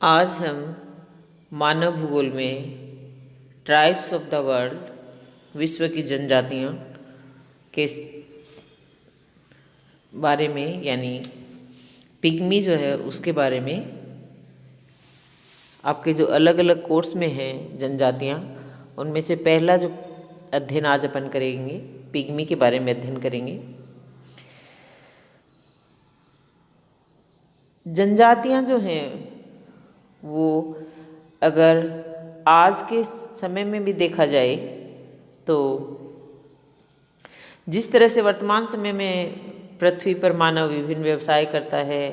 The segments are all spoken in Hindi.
आज हम मानव भूगोल में ट्राइब्स ऑफ द वर्ल्ड, विश्व की जनजातियाँ के बारे में यानी पिग्मी जो है उसके बारे में आपके जो अलग अलग कोर्स में हैं जनजातियाँ, उनमें से पहला जो अध्ययन आज अपन करेंगे पिग्मी के बारे में अध्ययन करेंगे। जनजातियाँ जो हैं वो अगर आज के समय में भी देखा जाए तो जिस तरह से वर्तमान समय में पृथ्वी पर मानव विभिन्न व्यवसाय करता है,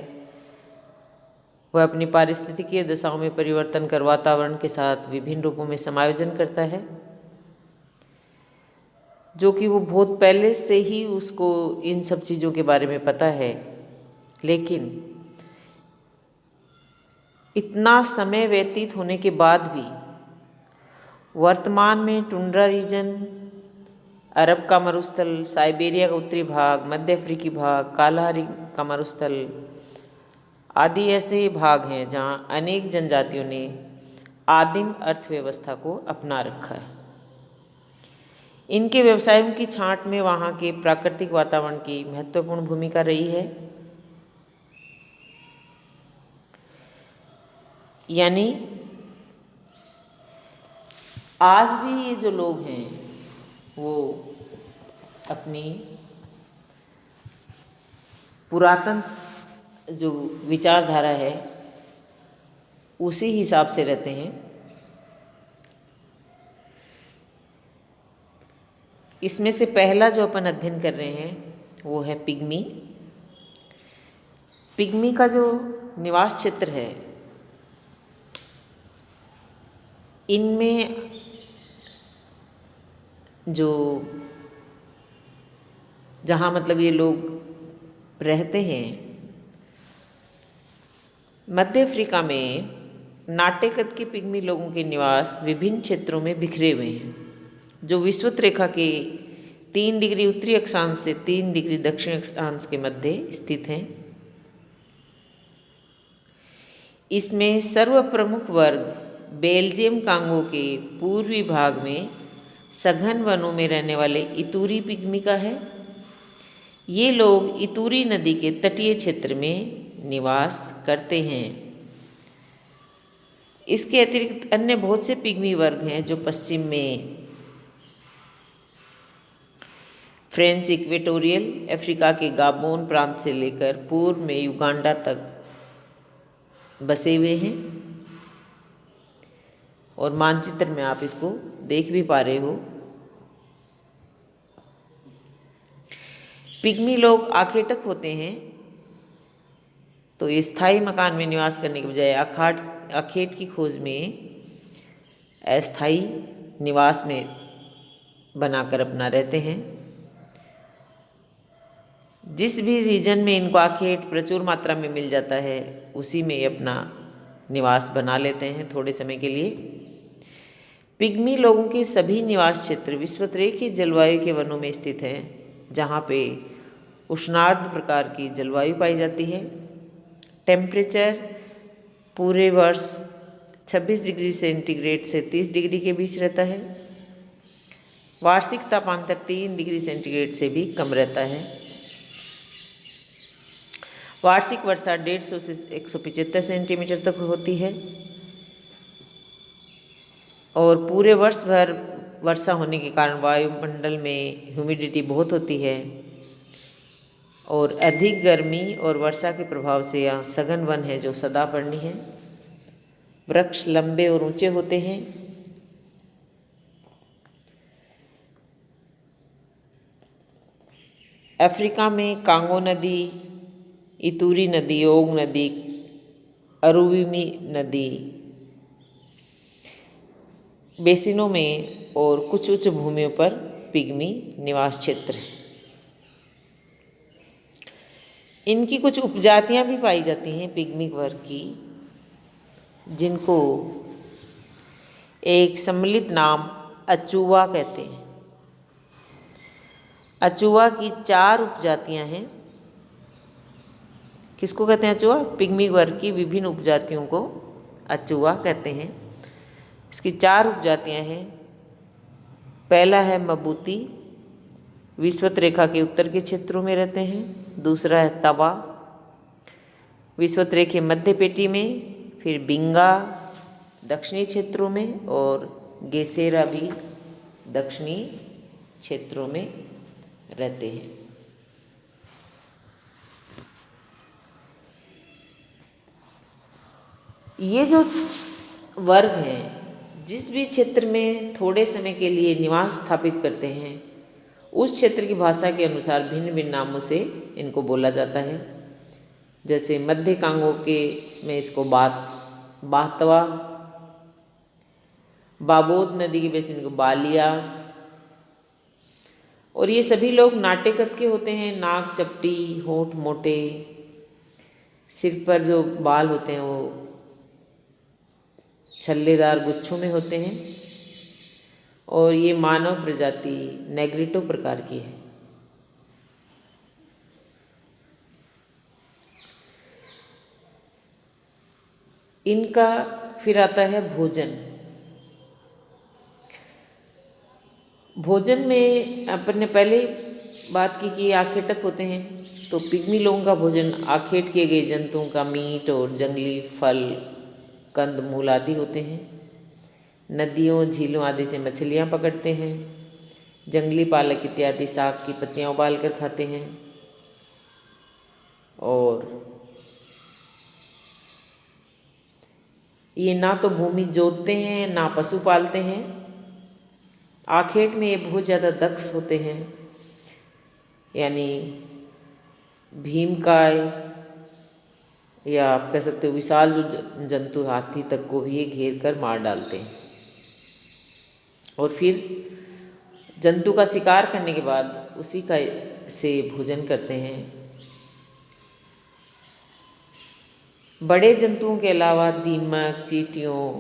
वह अपनी पारिस्थितिकीय दशाओं में परिवर्तन कर वातावरण के साथ विभिन्न रूपों में समायोजन करता है, जो कि वो बहुत पहले से ही उसको इन सब चीज़ों के बारे में पता है। लेकिन इतना समय व्यतीत होने के बाद भी वर्तमान में टुंड्रा रीजन, अरब का मरुस्थल, साइबेरिया का उत्तरी भाग, मध्य अफ्रीकी भाग, कालाहारी का मरुस्थल आदि ऐसे भाग हैं जहाँ अनेक जनजातियों ने आदिम अर्थव्यवस्था को अपना रखा है। इनके व्यवसायों की छांट में वहाँ के प्राकृतिक वातावरण की महत्वपूर्ण भूमिका रही है। यानी आज भी ये जो लोग हैं वो अपनी पुरातन जो विचारधारा है उसी हिसाब से रहते हैं। इसमें से पहला जो अपन अध्ययन कर रहे हैं वो है पिग्मी। पिग्मी का जो निवास क्षेत्र है, इनमें जो जहाँ मतलब ये लोग रहते हैं, मध्य अफ्रीका में नाटे कद के पिग्मी लोगों के निवास विभिन्न क्षेत्रों में बिखरे हुए हैं, जो विषुवत रेखा के 3 डिग्री उत्तरी अक्षांश से 3 डिग्री दक्षिण अक्षांश के मध्य स्थित हैं। इसमें सर्व प्रमुख वर्ग बेल्जियम कांगो के पूर्वी भाग में सघन वनों में रहने वाले इतूरी पिग्मी का है। ये लोग इतूरी नदी के तटीय क्षेत्र में निवास करते हैं। इसके अतिरिक्त अन्य बहुत से पिग्मी वर्ग हैं जो पश्चिम में फ्रेंच इक्वेटोरियल अफ्रीका के गाबोन प्रांत से लेकर पूर्व में युगांडा तक बसे हुए हैं। और मानचित्र में आप इसको देख भी पा रहे हो। पिग्मी लोग आखेटक होते हैं, तो ये स्थायी मकान में निवास करने के बजाय आखेट की खोज में अस्थायी निवास में बनाकर अपना रहते हैं। जिस भी रीजन में इनको आखेट प्रचुर मात्रा में मिल जाता है उसी में ये अपना निवास बना लेते हैं थोड़े समय के लिए। पिग्मी लोगों के सभी निवास क्षेत्र विषुवतरेखीय जलवायु के वनों में स्थित हैं, जहाँ पे उष्णार्द्र प्रकार की जलवायु पाई जाती है। टेम्परेचर पूरे वर्ष 26 डिग्री सेंटीग्रेड से 30 डिग्री के बीच रहता है। वार्षिक तापांतर 3 डिग्री सेंटीग्रेड से भी कम रहता है। वार्षिक वर्षा 150 से 175 सेंटीमीटर तक होती है और पूरे वर्ष भर वर्षा होने के कारण वायुमंडल में ह्यूमिडिटी बहुत होती है और अधिक गर्मी और वर्षा के प्रभाव से यहाँ सघन वन है जो सदापर्णी है। वृक्ष लंबे और ऊंचे होते हैं। अफ्रीका में कांगो नदी, इतूरी नदी, ओग नदी, अरुविमी नदी बेसिनों में और कुछ उच्च भूमियों पर पिग्मी निवास क्षेत्र है। इनकी कुछ उपजातियां भी पाई जाती हैं पिग्मी वर्ग की, जिनको एक सम्मिलित नाम अचुवा कहते हैं। अचुवा की 4 उपजातियां हैं। किसको कहते हैं अचुवा? पिग्मी वर्ग की विभिन्न उपजातियों को अचुआ कहते हैं। इसकी 4 उपजातियां हैं। पहला है मबूती, विषुवत रेखा के उत्तर के क्षेत्रों में रहते हैं। दूसरा है तवा, विषुवत रेखा मध्य पेटी में। फिर बिंगा दक्षिणी क्षेत्रों में, और गेसेरा भी दक्षिणी क्षेत्रों में रहते हैं। ये जो वर्ग हैं, जिस भी क्षेत्र में थोड़े समय के लिए निवास स्थापित करते हैं, उस क्षेत्र की भाषा के अनुसार भिन्न भिन्न नामों से इनको बोला जाता है। जैसे मध्य कांगो के में इसको बातवा, बाबोद नदी के बेसिन को बालिया। और ये सभी लोग नाटे कद के होते हैं। नाक चपटी, होंठ मोटे, सिर पर जो बाल होते हैं वो छल्लेदार गुच्छों में होते हैं। और ये मानव प्रजाति नेग्रिटो प्रकार की है। इनका फिर आता है भोजन। भोजन में अपन ने पहले बात की कि ये आखेटक होते हैं, तो पिग्मी लोगों का भोजन आखेट किए गए जंतुओं का मीट और जंगली फल, कंद मूल आदि होते हैं। नदियों झीलों आदि से मछलियाँ पकड़ते हैं। जंगली पालक इत्यादि साग की पत्तियाँ उबाल कर खाते हैं। और ये ना तो भूमि जोतते हैं, ना पशु पालते हैं। आखेट में ये बहुत ज़्यादा दक्ष होते हैं, यानी भीमकाय या आप कह सकते हो विशाल जो जंतु हाथी तक को भी ये घेर कर मार डालते हैं। और फिर जंतु का शिकार करने के बाद उसी का से भोजन करते हैं। बड़े जंतुओं के अलावा दीमक, चींटियों,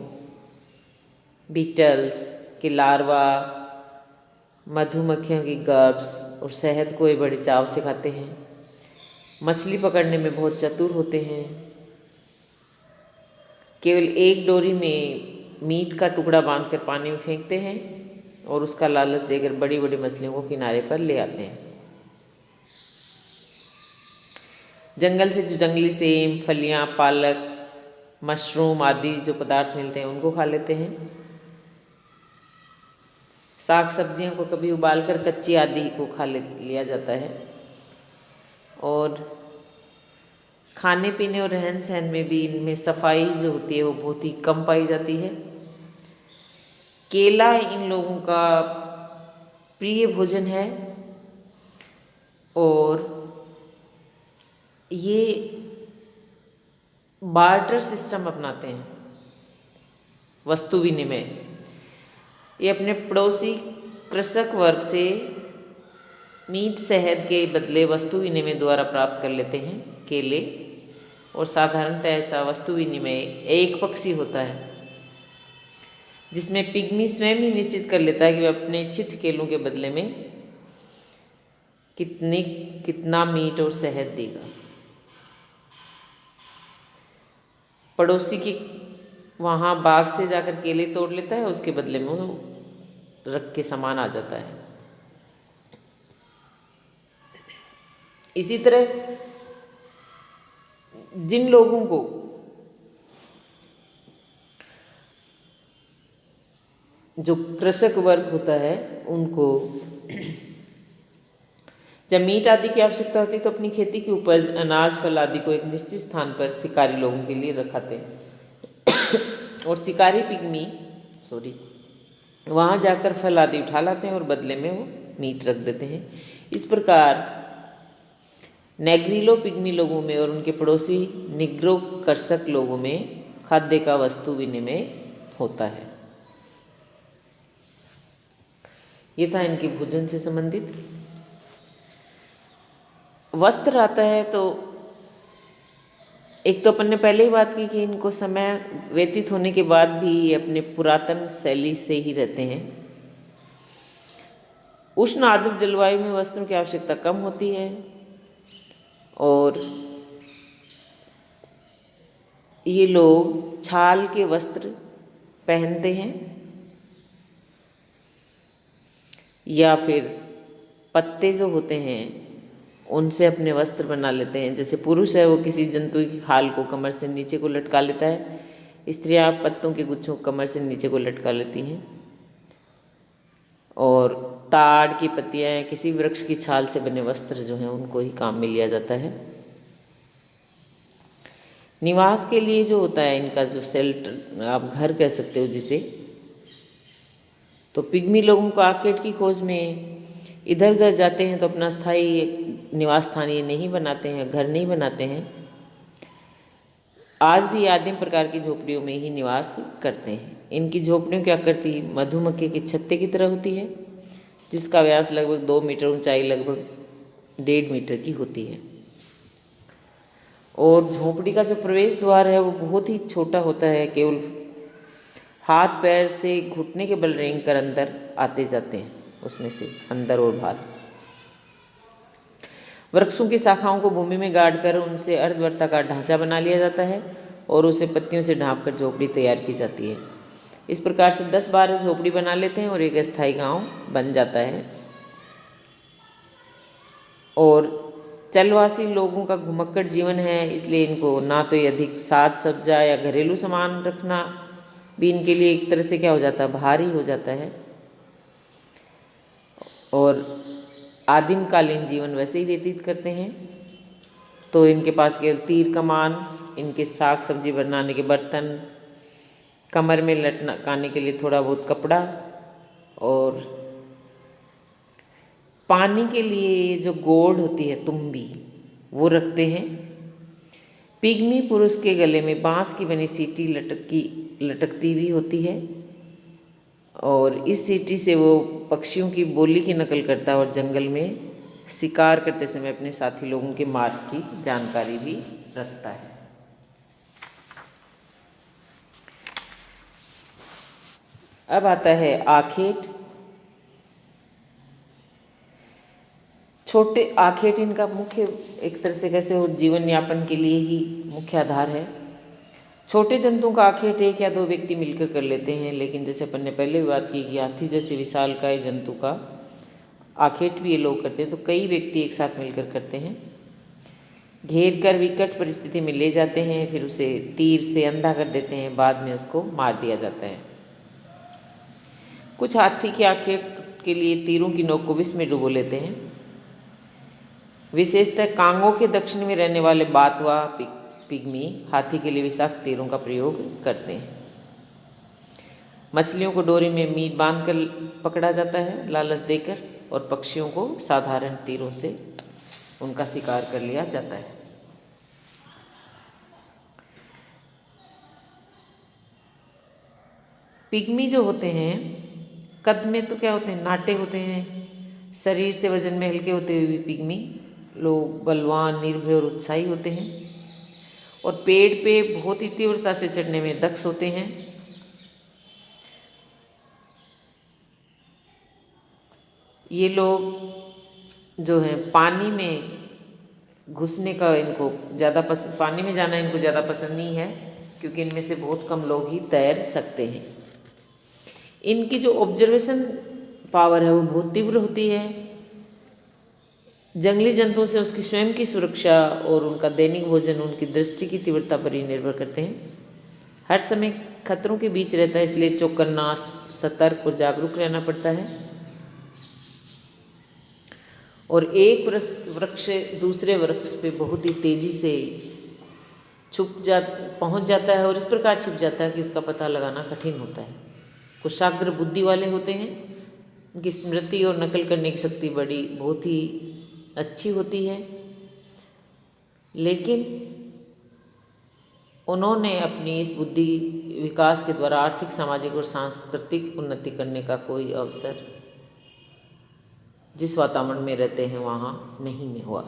बीटल्स के लार्वा, मधुमक्खियों की गर्भ्स और शहद को ये बड़े चाव से खाते हैं। मछली पकड़ने में बहुत चतुर होते हैं। केवल एक डोरी में मीट का टुकड़ा बांधकर पानी में फेंकते हैं और उसका लालच देकर बड़ी बड़ी मछलियों को किनारे पर ले आते हैं। जंगल से जो जंगली सेम, फलियां, पालक, मशरूम आदि जो पदार्थ मिलते हैं उनको खा लेते हैं। साग सब्जियों को कभी उबालकर कच्ची आदि को खा लिया जाता है। और खाने पीने और रहन सहन में भी इनमें सफाई जो होती है वो बहुत ही कम पाई जाती है। केला इन लोगों का प्रिय भोजन है। और ये बार्टर सिस्टम अपनाते हैं, वस्तु विनिमय। ये अपने पड़ोसी कृषक वर्ग से मीट, शहद के बदले वस्तु विनिमय द्वारा प्राप्त कर लेते हैं। केले और साधारणतः ऐसा वस्तु विनिमय एक पक्षी होता है, जिसमें पिग्मी स्वयं ही निश्चित कर लेता है कि वह अपने इच्छित केलों के बदले में कितना मीट और शहद देगा। पड़ोसी की वहाँ बाग से जाकर केले तोड़ लेता है, उसके बदले में वो रख के सामान आ जाता है। इसी तरह जिन लोगों को जो कृषक वर्ग होता है उनको जब मीट आदि की आवश्यकता होती है तो अपनी खेती की उपज, अनाज, फल आदि को एक निश्चित स्थान पर शिकारी लोगों के लिए रखाते हैं। और शिकारी पिग्मी वहाँ जाकर फल आदि उठा लाते हैं और बदले में वो मीट रख देते हैं। इस प्रकार नेग्रिलो पिग्मी लोगों में और उनके पड़ोसी निग्रो कृषक लोगों में खाद्य का वस्तु विनिमय होता है। ये था इनके भोजन से संबंधित। वस्त्र आता है तो एक तो अपन ने पहले ही बात की कि इनको समय व्यतीत होने के बाद भी ये अपने पुरातन शैली से ही रहते हैं। उष्ण आर्द्र जलवायु में वस्त्रों की आवश्यकता कम होती है और ये लोग छाल के वस्त्र पहनते हैं या फिर पत्ते जो होते हैं उनसे अपने वस्त्र बना लेते हैं। जैसे पुरुष है वो किसी जंतु की खाल को कमर से नीचे को लटका लेता है, स्त्रियां पत्तों के गुच्छों को कमर से नीचे को लटका लेती हैं। और ताड़ की पत्तियां या किसी वृक्ष की छाल से बने वस्त्र जो हैं उनको ही काम में लिया जाता है। निवास के लिए जो होता है इनका जो शेल्टर, आप घर कह सकते हो जिसे, तो पिग्मी लोगों को आखेट की खोज में इधर उधर जाते हैं तो अपना स्थायी निवास स्थान ये नहीं बनाते हैं, घर नहीं बनाते हैं। आज भी आदिम प्रकार की झोपड़ियों में ही निवास करते हैं। इनकी झोपड़ियों की आकृति मधुमक्खी के छत्ते की तरह होती है, जिसका व्यास लगभग 2 मीटर, ऊंचाई लगभग 1.5 मीटर की होती है। और झोपड़ी का जो प्रवेश द्वार है वो बहुत ही छोटा होता है, केवल हाथ पैर से घुटने के बल रेंग कर अंदर आते जाते हैं, उसमें से अंदर और बाहर। वृक्षों की शाखाओं को भूमि में गाड़कर उनसे अर्धवर्ताकार ढांचा बना लिया जाता है और उसे पत्तियों से ढांपकर झोपड़ी तैयार की जाती है। इस प्रकार से 10-12 झोपड़ी बना लेते हैं और एक अस्थायी गांव बन जाता है। और चलवासी लोगों का घुमक्कड़ जीवन है, इसलिए इनको ना तो ये अधिक साज सज्जा या घरेलू सामान रखना भी इनके लिए एक तरह से क्या हो जाता है, भारी हो जाता है। और आदिमकालीन जीवन वैसे ही व्यतीत करते हैं। तो इनके पास केवल तीर कमान, इनके साग सब्जी बनाने के बर्तन, कमर में लटकाने के लिए थोड़ा बहुत कपड़ा और पानी के लिए जो गोड़ होती है तुम्बी वो रखते हैं। पिग्मी पुरुष के गले में बांस की बनी सीटी लटकती भी होती है और इस सीटी से वो पक्षियों की बोली की नकल करता है और जंगल में शिकार करते समय अपने साथी लोगों के मार्ग की जानकारी भी रखता है। अब आता है आखेट। छोटे आखेट इनका मुख्य एक तरह से कैसे हो जीवन यापन के लिए ही मुख्य आधार है। छोटे जंतुओं का आखेट 1 या 2 व्यक्ति मिलकर कर लेते हैं, लेकिन जैसे अपन ने पहले भी बात की कि हाथी जैसे विशालकाय जंतु का आखेट भी ये लोग करते हैं, तो कई व्यक्ति एक साथ मिलकर करते हैं। घेर कर विकट परिस्थिति में ले जाते हैं, फिर उसे तीर से अंधा कर देते हैं, बाद में उसको मार दिया जाता है। कुछ हाथी की आखेट के लिए तीरों की नोक को विष में डुबो लेते हैं। विशेषतः कांगो के दक्षिण में रहने वाले बातवा पिग्मी हाथी के लिए विषाक्त तीरों का प्रयोग करते हैं। मछलियों को डोरी में मीट बांधकर पकड़ा जाता है लालच देकर, और पक्षियों को साधारण तीरों से उनका शिकार कर लिया जाता है। पिग्मी जो होते हैं कद में तो क्या होते हैं, नाटे होते हैं। शरीर से वजन में हल्के होते हुए भी पिग्मी लोग बलवान, निर्भय और उत्साही होते हैं और पेड़ पे बहुत ही तीव्रता से चढ़ने में दक्ष होते हैं। ये लोग जो हैं पानी में घुसने का इनको ज़्यादा पसंद, पानी में जाना इनको ज़्यादा पसंद नहीं है, क्योंकि इनमें से बहुत कम लोग ही तैर सकते हैं। इनकी जो ऑब्जर्वेशन पावर है वो बहुत तीव्र होती है। जंगली जंतुओं से उसकी स्वयं की सुरक्षा और उनका दैनिक भोजन उनकी दृष्टि की तीव्रता पर ही निर्भर करते हैं। हर समय खतरों के बीच रहता है, इसलिए चौकन्ना, सतर्क और जागरूक रहना पड़ता है। और एक वृक्ष दूसरे वृक्ष पे बहुत ही तेजी से पहुंच जाता है और इस प्रकार छिप जाता है कि उसका पता लगाना कठिन होता है। कुशाग्र बुद्धि वाले होते हैं, उनकी स्मृति और नकल करने की शक्ति बहुत ही अच्छी होती है, लेकिन उन्होंने अपनी इस बुद्धि विकास के द्वारा आर्थिक, सामाजिक और सांस्कृतिक उन्नति करने का कोई अवसर जिस वातावरण में रहते हैं वहाँ नहीं में हुआ।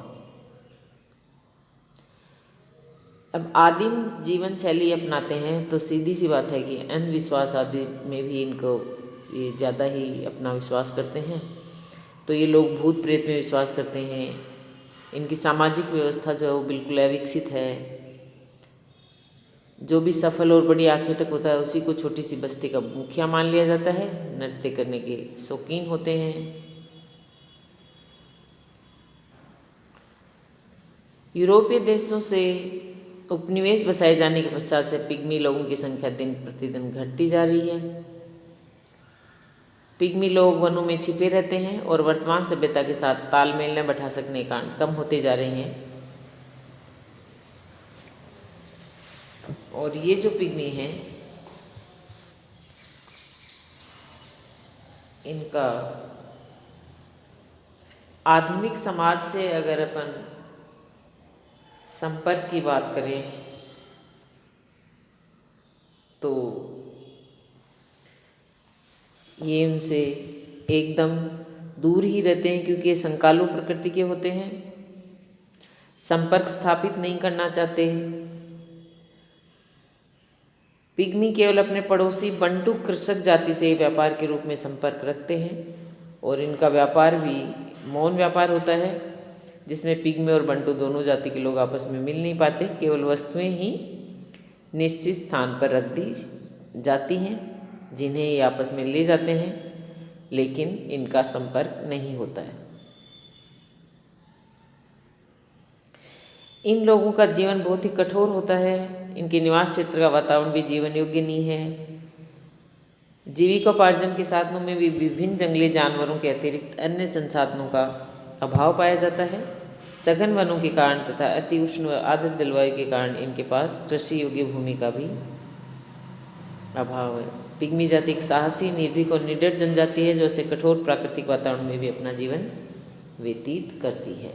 अब आदिम जीवन शैली अपनाते हैं तो सीधी सी बात है कि अंधविश्वास आदि में भी इनको ये ज़्यादा ही अपना विश्वास करते हैं। तो ये लोग भूत प्रेत में विश्वास करते हैं। इनकी सामाजिक व्यवस्था जो है वो बिल्कुल अविकसित है। जो भी सफल और बड़ी आखेटक होता है उसी को छोटी सी बस्ती का मुखिया मान लिया जाता है। नृत्य करने के शौकीन होते हैं। यूरोपीय देशों से उपनिवेश बसाए जाने के पश्चात से पिग्मी लोगों की संख्या दिन प्रतिदिन घटती जा रही है। पिग्मी लोग वनों में छिपे रहते हैं और वर्तमान सभ्यता के साथ तालमेल न बैठा सकने के कारण कम होते जा रहे हैं। और ये जो पिग्मी हैं इनका आधुनिक समाज से अगर अपन संपर्क की बात करें तो ये उनसे एकदम दूर ही रहते हैं, क्योंकि ये संकालु प्रकृति के होते हैं, संपर्क स्थापित नहीं करना चाहते। पिग्मी केवल अपने पड़ोसी बंटू कृषक जाति से व्यापार के रूप में संपर्क रखते हैं और इनका व्यापार भी मौन व्यापार होता है, जिसमें पिग्मी और बंटू दोनों जाति के लोग आपस में मिल नहीं पाते। केवल वस्तुएं ही निश्चित स्थान पर रख दी जाती हैं जिन्हें ये आपस में ले जाते हैं, लेकिन इनका संपर्क नहीं होता है। इन लोगों का जीवन बहुत ही कठोर होता है। इनके निवास क्षेत्र का वातावरण भी जीवन योग्य नहीं है। जीविकोपार्जन के साधनों में भी विभिन्न जंगली जानवरों के अतिरिक्त अन्य संसाधनों का अभाव पाया जाता है। सघन वनों के कारण तथा अति उष्ण व आर्द्र जलवायु के कारण इनके पास कृषि योग्य भूमि का भी अभाव है। पिग्मी जाति एक साहसी, निर्भीक और निडर जनजाति है जो ऐसे कठोर प्राकृतिक वातावरण में भी अपना जीवन व्यतीत करती है।